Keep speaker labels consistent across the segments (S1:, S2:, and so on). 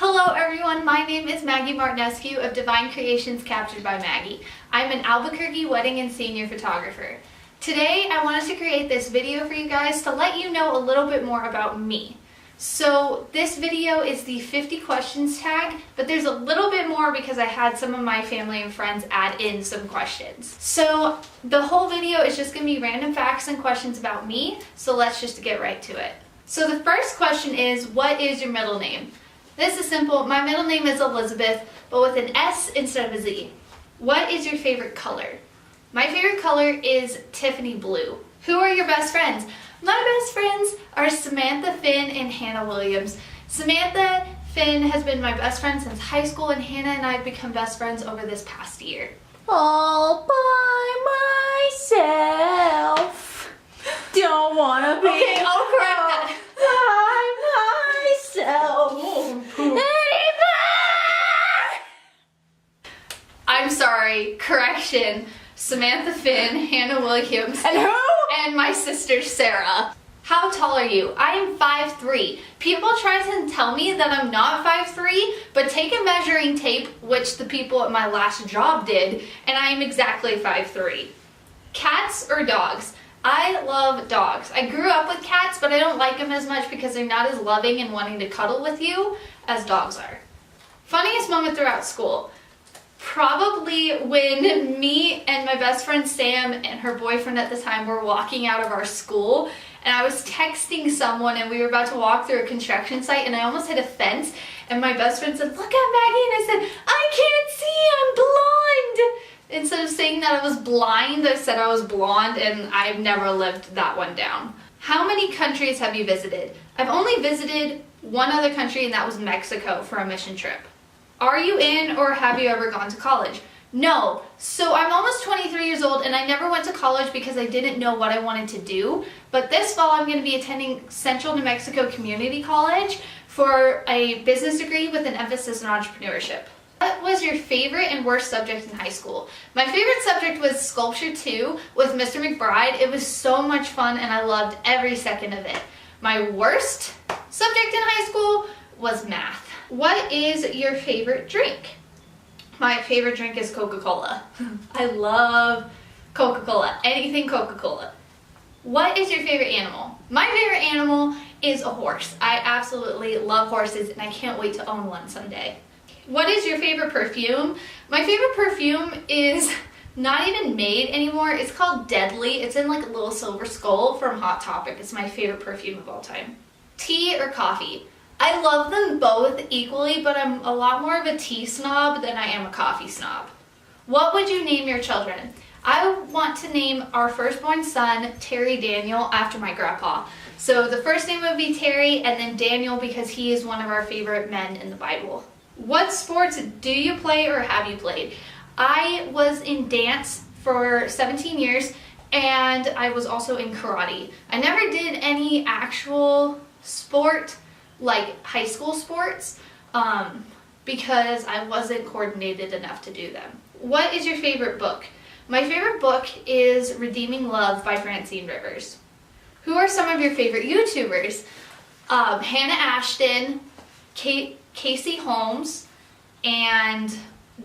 S1: Hello everyone, my name is Maggie Martinescu of Divine Creations Captured by Maggie. I'm an Albuquerque wedding and senior photographer. Today I wanted to create this video for you guys to let you know a little bit more about me. So this video is the 50 questions tag, but there's a little bit more because I had some of my family and friends add in some questions. So the whole video is just going to be random facts and questions about me, so let's just get right to it. So the first question is, what is your middle name? This is simple. My middle name is Elizabeth, but with an S instead of a Z. What is your favorite color? My favorite color is Tiffany blue. Who are your best friends? My best friends are Samantha Finn and Hannah Williams. Samantha Finn has been my best friend since high school, and Hannah and I have become best friends over this past year.
S2: All by myself. Don't wanna be
S1: Okay, I'll correct that.
S2: by myself anymore.
S1: I'm sorry, correction. Samantha Finn, Hannah Williams,
S2: And who?
S1: and my sister Sarah. How tall are you? I am 5'3". People try to tell me that I'm not 5'3", but take a measuring tape, which the people at my last job did, and I am exactly 5'3". Cats or dogs? I love dogs. I grew up with cats, but I don't like them as much because they're not as loving and wanting to cuddle with you as dogs are. Funniest moment throughout school? Probably when me and my best friend Sam and her boyfriend at the time were walking out of our school, and I was texting someone and we were about to walk through a construction site and I almost hit a fence, and my best friend said, "Look at Maggie," and I said, "I can't see, I'm blind." Instead of saying that I was blind, I said I was blonde, and I've never lived that one down. How many countries have you visited? I've only visited one other country, and that was Mexico for a mission trip. Are you in or have you ever gone to college? No. So I'm almost 23 years old, and I never went to college because I didn't know what I wanted to do. But this fall I'm going to be attending Central New Mexico Community College for a business degree with an emphasis on entrepreneurship. What was your favorite and worst subject in high school? My favorite subject was Sculpture 2 with Mr. McBride. It was so much fun and I loved every second of it. My worst subject in high school was math. What is your favorite drink? My favorite drink is Coca-Cola. I love Coca-Cola. Anything Coca-Cola. What is your favorite animal? My favorite animal is a horse. I absolutely love horses and I can't wait to own one someday. What is your favorite perfume? My favorite perfume is not even made anymore. It's called Deadly. It's in like a little silver skull from Hot Topic. It's my favorite perfume of all time. Tea or coffee? I love them both equally, but I'm a lot more of a tea snob than I am a coffee snob. What would you name your children? I want to name our firstborn son Terry Daniel after my grandpa. So the first name would be Terry, and then Daniel because he is one of our favorite men in the Bible. What sports do you play or have you played? I was in dance for 17 years, and I was also in karate. I never did any actual sport, like high school sports, because I wasn't coordinated enough to do them. What is your favorite book? My favorite book is Redeeming Love by Francine Rivers. Who are some of your favorite YouTubers? Hannah Ashton, Casey Holmes, and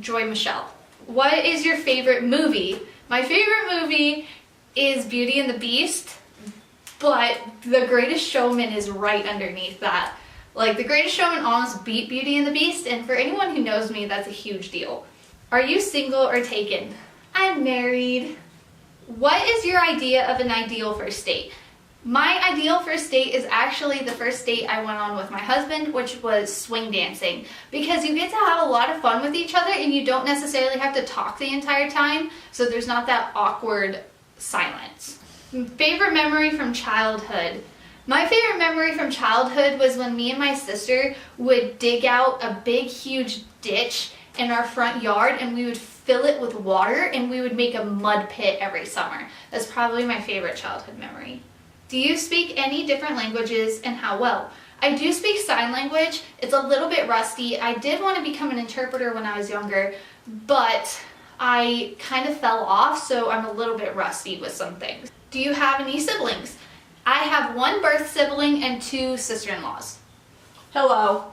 S1: Joy Michelle. What is your favorite movie? My favorite movie is Beauty and the Beast, but The Greatest Showman is right underneath that. Like, The Greatest Showman almost beat Beauty and the Beast, and for anyone who knows me, that's a huge deal. Are you single or taken? I'm married. What is your idea of an ideal first date? My ideal first date is actually the first date I went on with my husband, which was swing dancing, because you get to have a lot of fun with each other and you don't necessarily have to talk the entire time, so there's not that awkward silence. Favorite memory from childhood? My favorite memory from childhood was when me and my sister would dig out a big, huge ditch in our front yard and we would fill it with water and we would make a mud pit every summer. That's probably my favorite childhood memory. Do you speak any different languages and how well? I do speak sign language. It's a little bit rusty. I did want to become an interpreter when I was younger, but I kind of fell off, so I'm a little bit rusty with some things. Do you have any siblings? I have one birth sibling and two sister-in-laws.
S2: Hello.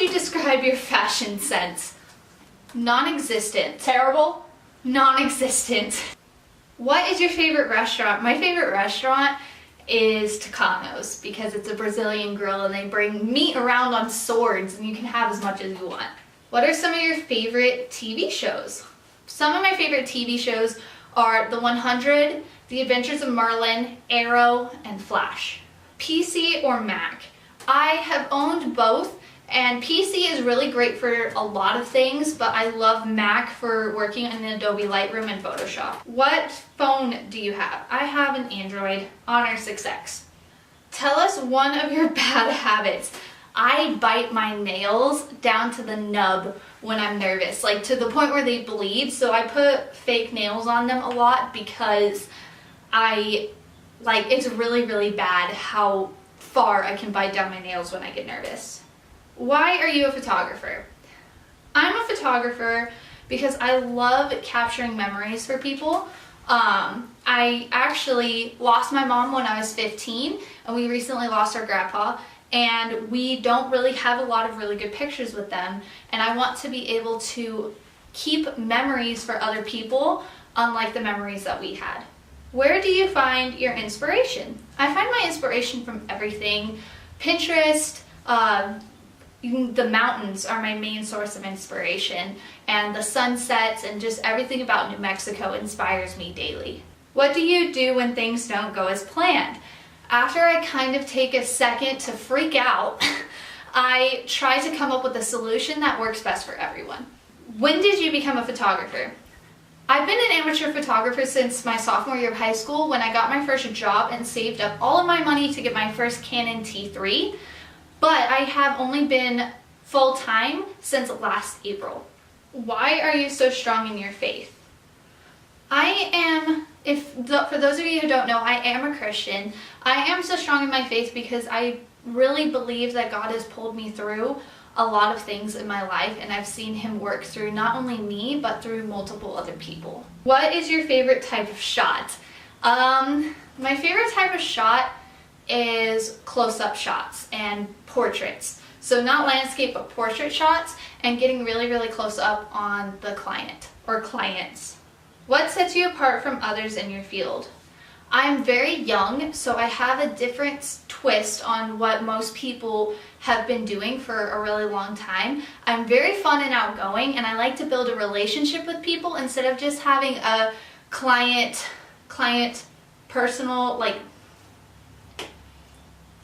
S1: you describe your fashion sense? Non-existent.
S2: Terrible.
S1: Non-existent. What is your favorite restaurant? My favorite restaurant is Tucanos because it's a Brazilian grill and they bring meat around on swords and you can have as much as you want. What are some of your favorite TV shows? Some of my favorite TV shows are The 100, The Adventures of Merlin, Arrow, and Flash. PC or Mac? I have owned both, and PC is really great for a lot of things, but I love Mac for working in Adobe Lightroom and Photoshop. What phone do you have? I have an Android Honor 6X. Tell us one of your bad habits. I bite my nails down to the nub when I'm nervous, like to the point where they bleed, so I put fake nails on them a lot because it's really, really bad how far I can bite down my nails when I get nervous. Why are you a photographer? I'm a photographer because I love capturing memories for people. I actually lost my mom when I was 15, and we recently lost our grandpa, and we don't really have a lot of really good pictures with them, and I want to be able to keep memories for other people, unlike the memories that we had. Where do you find your inspiration? I find my inspiration from everything. Pinterest, the mountains are my main source of inspiration, and the sunsets and just everything about New Mexico inspires me daily. What do you do when things don't go as planned? After I kind of take a second to freak out, I try to come up with a solution that works best for everyone. When did you become a photographer? I've been an amateur photographer since my sophomore year of high school when I got my first job and saved up all of my money to get my first Canon T3, but I have only been full-time since last April. Why are you so strong in your faith? For those of you who don't know, I am a Christian. I am so strong in my faith because I really believe that God has pulled me through a lot of things in my life, and I've seen him work through not only me, but through multiple other people. What is your favorite type of shot? My favorite type of shot is close-up shots and portraits. So not landscape, but portrait shots, and getting really, really close up on the client or clients. What sets you apart from others in your field? I'm very young, so I have a different twist on what most people have been doing for a really long time. I'm very fun and outgoing, and I like to build a relationship with people instead of just having a client personal, like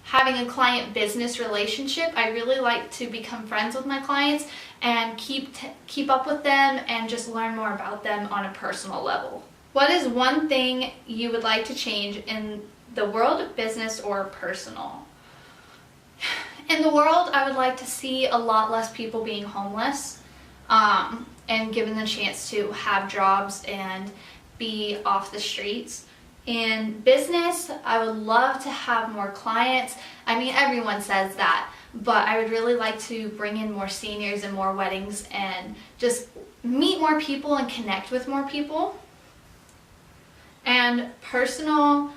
S1: having a client business relationship. I really like to become friends with my clients and keep up with them and just learn more about them on a personal level. What is one thing you would like to change in the world of business or personal? In the world, I would like to see a lot less people being homeless and given the chance to have jobs and be off the streets. In business, I would love to have more clients. I mean, everyone says that, but I would really like to bring in more seniors and more weddings and just meet more people and connect with more people. And personal,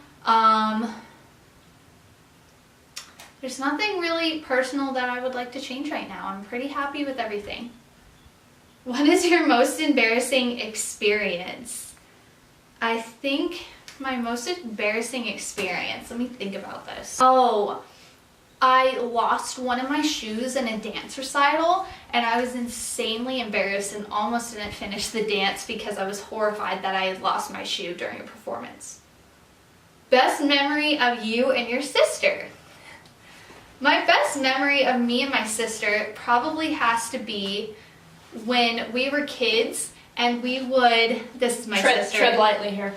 S1: there's nothing really personal that I would like to change right now. I'm pretty happy with everything. What is your most embarrassing experience? I think my most embarrassing experience, let me think about this. Oh, I lost one of my shoes in a dance recital, and I was insanely embarrassed and almost didn't finish the dance because I was horrified that I had lost my shoe during a performance. Best memory of you and your sister? My best memory of me and my sister probably has to be when we were kids and we would, this is my sister.
S2: Tread lightly here.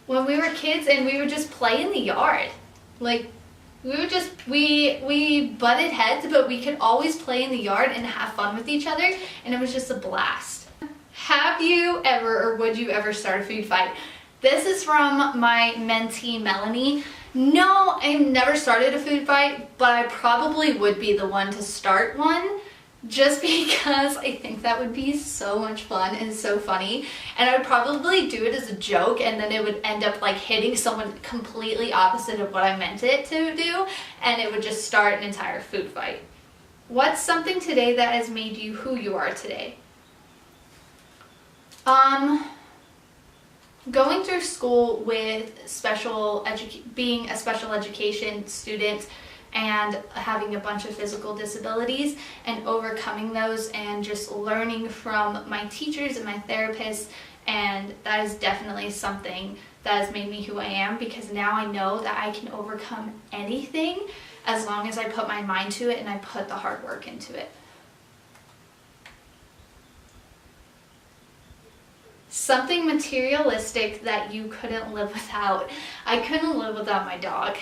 S1: When we were kids and we would just play in the yard. Like, we butted heads, but we could always play in the yard and have fun with each other, and it was just a blast. Have you ever, or would you ever start a food fight? This is from my mentee, Melanie. No, I've never started a food fight, but I probably would be the one to start one, just because I think that would be so much fun and so funny, and I would probably do it as a joke, and then it would end up like hitting someone completely opposite of what I meant it to do, and it would just start an entire food fight. What's something today that has made you who you are today? Going through school with being a special education student and having a bunch of physical disabilities and overcoming those and just learning from my teachers and my therapists, and that is definitely something that has made me who I am, because now I know that I can overcome anything as long as I put my mind to it and I put the hard work into it. Something materialistic that you couldn't live without. I couldn't live without my dog.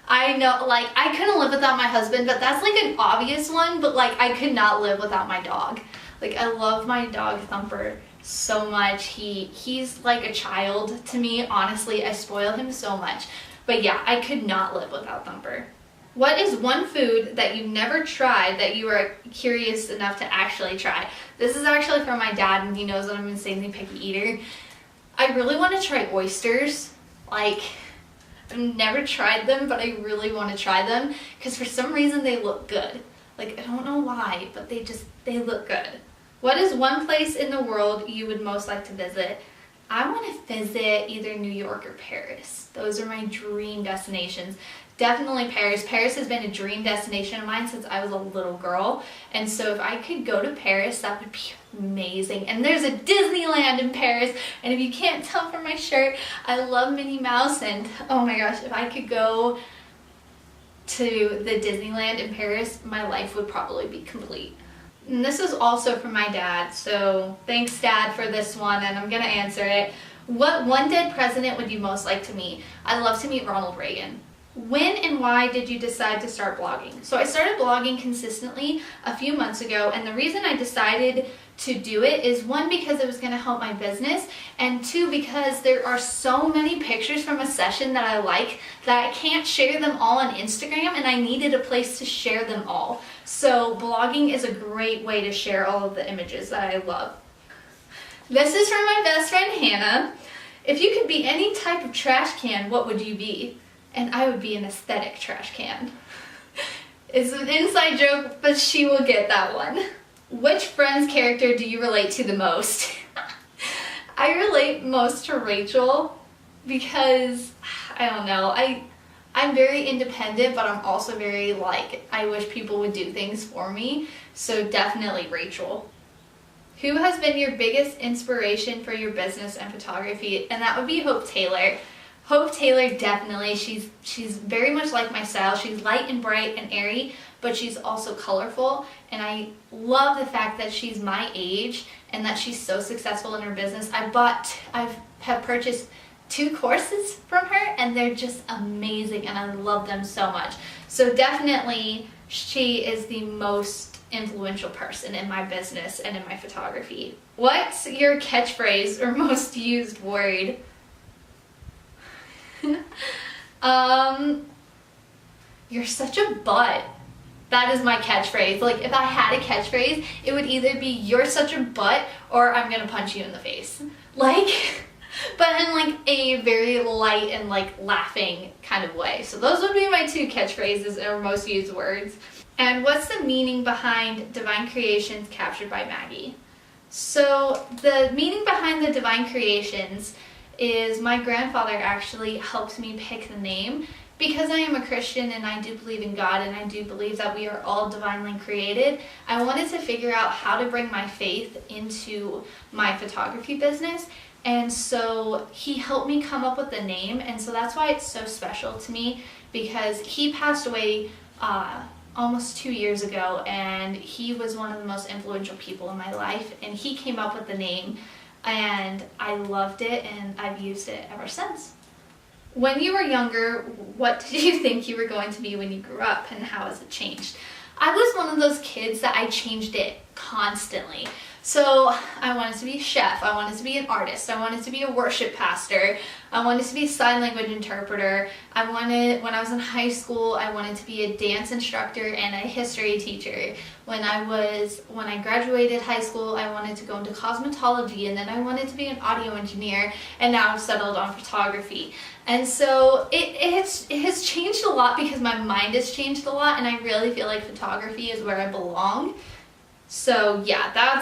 S1: I know, like, I couldn't live without my husband, but that's like an obvious one, but like I could not live without my dog. Like, I love my dog Thumper so much. He's like a child to me, honestly. I spoil him so much. But yeah, I could not live without Thumper. What is one food that you've never tried that you are curious enough to actually try? This is actually from my dad, and he knows that I'm an insanely picky eater. I really want to try oysters. Like, I've never tried them, but I really want to try them because for some reason they look good. Like, I don't know why, but they look good. What is one place in the world you would most like to visit? I want to visit either New York or Paris. Those are my dream destinations. Definitely Paris. Paris has been a dream destination of mine since I was a little girl. And so if I could go to Paris, that would be amazing. And there's a Disneyland in Paris. And if you can't tell from my shirt, I love Minnie Mouse. And oh my gosh, if I could go to the Disneyland in Paris, my life would probably be complete. And this is also from my dad. So thanks, Dad, for this one. And I'm going to answer it. What one dead president would you most like to meet? I'd love to meet Ronald Reagan. When and why did you decide to start blogging? So I started blogging consistently a few months ago, and the reason I decided to do it is, one, because it was going to help my business, and two, because there are so many pictures from a session that I like that I can't share them all on Instagram, and I needed a place to share them all. So blogging is a great way to share all of the images that I love. This is from my best friend Hannah. If you could be any type of trash can, what would you be? And I would be an aesthetic trash can. It's an inside joke, but she will get that one. Which Friends character do you relate to the most? I relate most to Rachel because, I don't know, I'm very independent, but I'm also very like, I wish people would do things for me. So definitely Rachel. Who has been your biggest inspiration for your business and photography? And that would be Hope Taylor. Hope Taylor, definitely. She's very much like my style. She's light and bright and airy, but she's also colorful. And I love the fact that she's my age and that she's so successful in her business. I have purchased 2 courses from her, and they're just amazing, and I love them so much. So definitely, she is the most influential person in my business and in my photography. What's your catchphrase or most used word? You're such a butt. That is my catchphrase. Like, if I had a catchphrase, it would either be you're such a butt or I'm gonna punch you in the face. Like, but in like a very light and like laughing kind of way. So those would be my 2 catchphrases or most used words. And what's the meaning behind Divine Creations captured by Maggie? So the meaning behind the Divine Creations is my grandfather actually helped me pick the name because I am a Christian and I do believe in God and I do believe that we are all divinely created. I wanted to figure out how to bring my faith into my photography business, and so he helped me come up with the name, and so that's why it's so special to me, because he passed away almost 2 years ago, and he was one of the most influential people in my life, and he came up with the name. And I loved it, and I've used it ever since. When you were younger, what did you think you were going to be when you grew up, and how has it changed? I was one of those kids that I changed it constantly. So I wanted to be a chef, I wanted to be an artist, I wanted to be a worship pastor, I wanted to be a sign language interpreter, when I was in high school, I wanted to be a dance instructor and a history teacher. When I graduated high school, I wanted to go into cosmetology, and then I wanted to be an audio engineer, and now I've settled on photography. And so it has changed a lot because my mind has changed a lot, and I really feel like photography is where I belong. So yeah, that.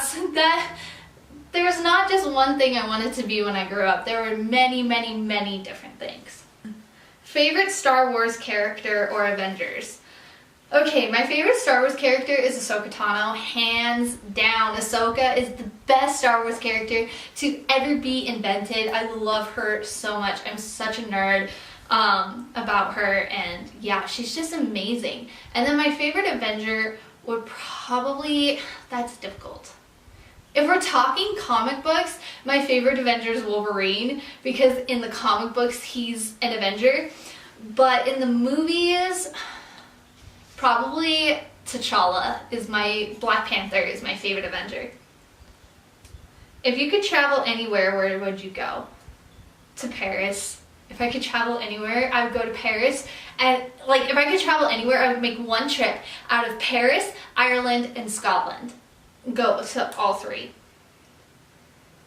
S1: There was not just one thing I wanted to be when I grew up. There were many, many, many different things. Favorite Star Wars character or Avengers? Okay, my favorite Star Wars character is Ahsoka Tano, hands down. Ahsoka is the best Star Wars character to ever be invented. I love her so much. I'm such a nerd about her, and yeah, she's just amazing. And then my favorite Avenger would probably, that's difficult. If we're talking comic books, my favorite Avenger is Wolverine, because in the comic books he's an Avenger. But in the movies, probably T'Challa Black Panther is my favorite Avenger. If you could travel anywhere, where would you go? To Paris. If I could travel anywhere, I would go to Paris. And if I could travel anywhere, I would make one trip out of Paris, Ireland, and Scotland. Go to all three.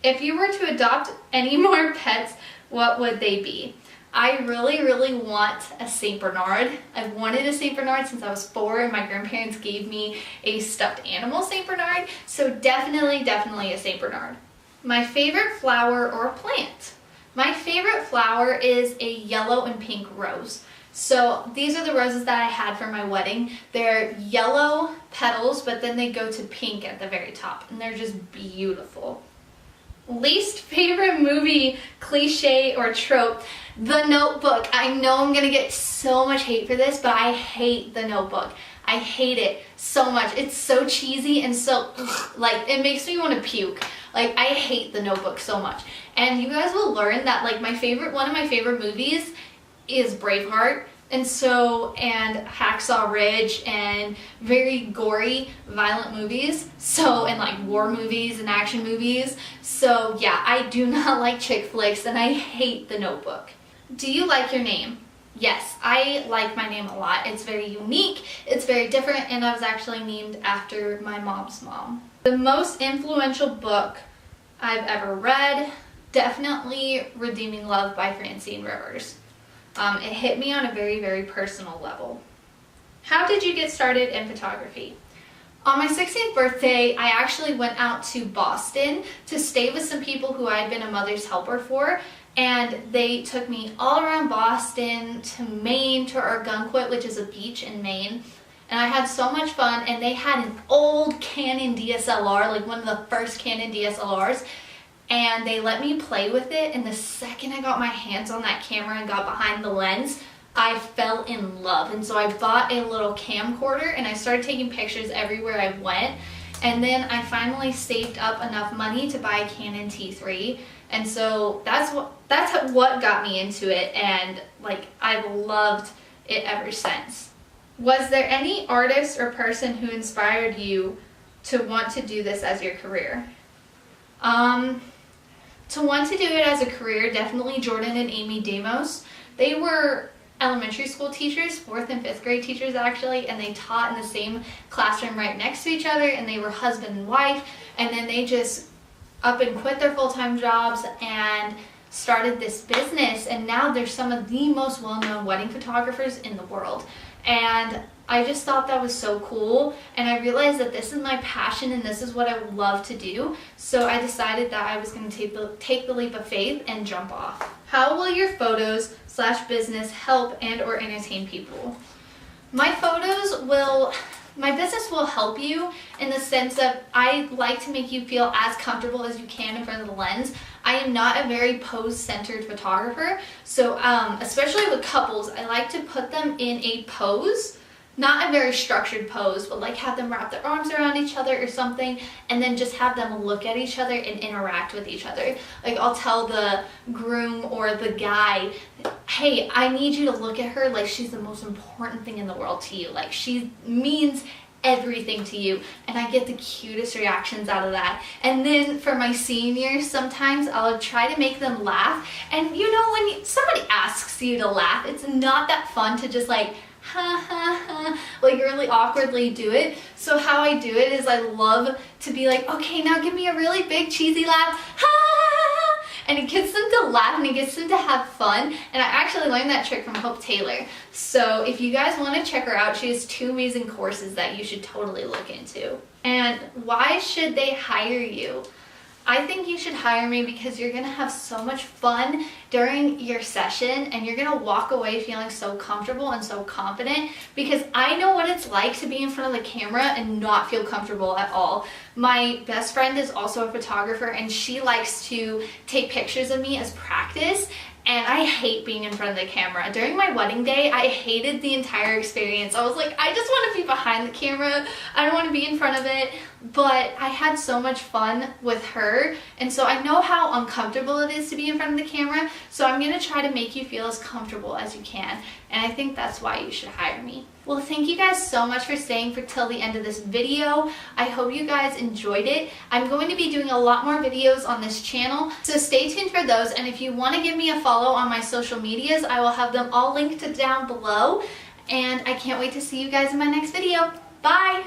S1: If you were to adopt any more pets, what would they be? I really, really want a Saint Bernard. I've wanted a Saint Bernard since I was 4, and my grandparents gave me a stuffed animal Saint Bernard. So definitely, definitely a Saint Bernard. My favorite flower or plant? My favorite flower is a yellow and pink rose. So these are the roses that I had for my wedding. They're yellow petals, but then they go to pink at the very top, and they're just beautiful. Least favorite movie, cliche, or trope? The Notebook. I know I'm gonna get so much hate for this, but I hate The Notebook. I hate it so much. It's so cheesy and so, it makes me want to puke. I hate The Notebook so much. And you guys will learn that, one of my favorite movies is Braveheart. And Hacksaw Ridge, and very gory, violent movies. And war movies and action movies. So yeah, I do not like chick flicks, and I hate The Notebook. Do you like your name? Yes, I like my name a lot. It's very unique, it's very different, and I was actually named after my mom's mom. The most influential book I've ever read, definitely Redeeming Love by Francine Rivers. It hit me on a very, very personal level. How did you get started in photography? On my 16th birthday, I actually went out to Boston to stay with some people who I had been a mother's helper for, and they took me all around Boston, to Maine, to Ogunquit, which is a beach in Maine, and I had so much fun. And they had an old Canon DSLR, one of the first Canon DSLRs, and they let me play with it, and the second I got my hands on that camera and got behind the lens, I fell in love. And so I bought a little camcorder, and I started taking pictures everywhere I went. And then I finally saved up enough money to buy a Canon T3, and so that's what got me into it, and I've loved it ever since. Was there any artist or person who inspired you to want to do this as your career? To want to do it as a career, definitely Jordan and Amy Damos. They were elementary school teachers, 4th and 5th grade teachers actually, and they taught in the same classroom right next to each other, and they were husband and wife, and then they just up and quit their full-time jobs and started this business, and now they're some of the most well-known wedding photographers in the world. And I just thought that was so cool, and I realized that this is my passion and this is what I would love to do, so I decided that I was going to take the leap of faith and jump off. How will your photos / business help and or entertain people? My business will help you in the sense of I like to make you feel as comfortable as you can in front of the lens. I am not a very pose-centered photographer, so especially with couples, I like to put them in a pose, not a very structured pose, but have them wrap their arms around each other or something, and then just have them look at each other and interact with each other. I'll tell the groom or the guy, hey, I need you to look at her like she's the most important thing in the world to you. She means everything to you, and I get the cutest reactions out of that. And then for my seniors, sometimes I'll try to make them laugh. And you know, when somebody asks you to laugh, it's not that fun to just like ha ha ha, like really awkwardly do it. So how I do it is I love to be like, okay, now give me a really big cheesy laugh, ha, and it gets them to laugh and it gets them to have fun. And I actually learned that trick from Hope Taylor. So if you guys want to check her out, she has 2 amazing courses that you should totally look into. And why should they hire you? I think you should hire me because you're gonna have so much fun during your session and you're gonna walk away feeling so comfortable and so confident, because I know what it's like to be in front of the camera and not feel comfortable at all. My best friend is also a photographer and she likes to take pictures of me as practice. And I hate being in front of the camera. During my wedding day, I hated the entire experience. I was like, I just want to be behind the camera. I don't want to be in front of it. But I had so much fun with her. And so I know how uncomfortable it is to be in front of the camera. So I'm going to try to make you feel as comfortable as you can. And I think that's why you should hire me. Well, thank you guys so much for staying till the end of this video. I hope you guys enjoyed it. I'm going to be doing a lot more videos on this channel, so stay tuned for those. And if you want to give me a follow on my social medias, I will have them all linked down below. And I can't wait to see you guys in my next video. Bye!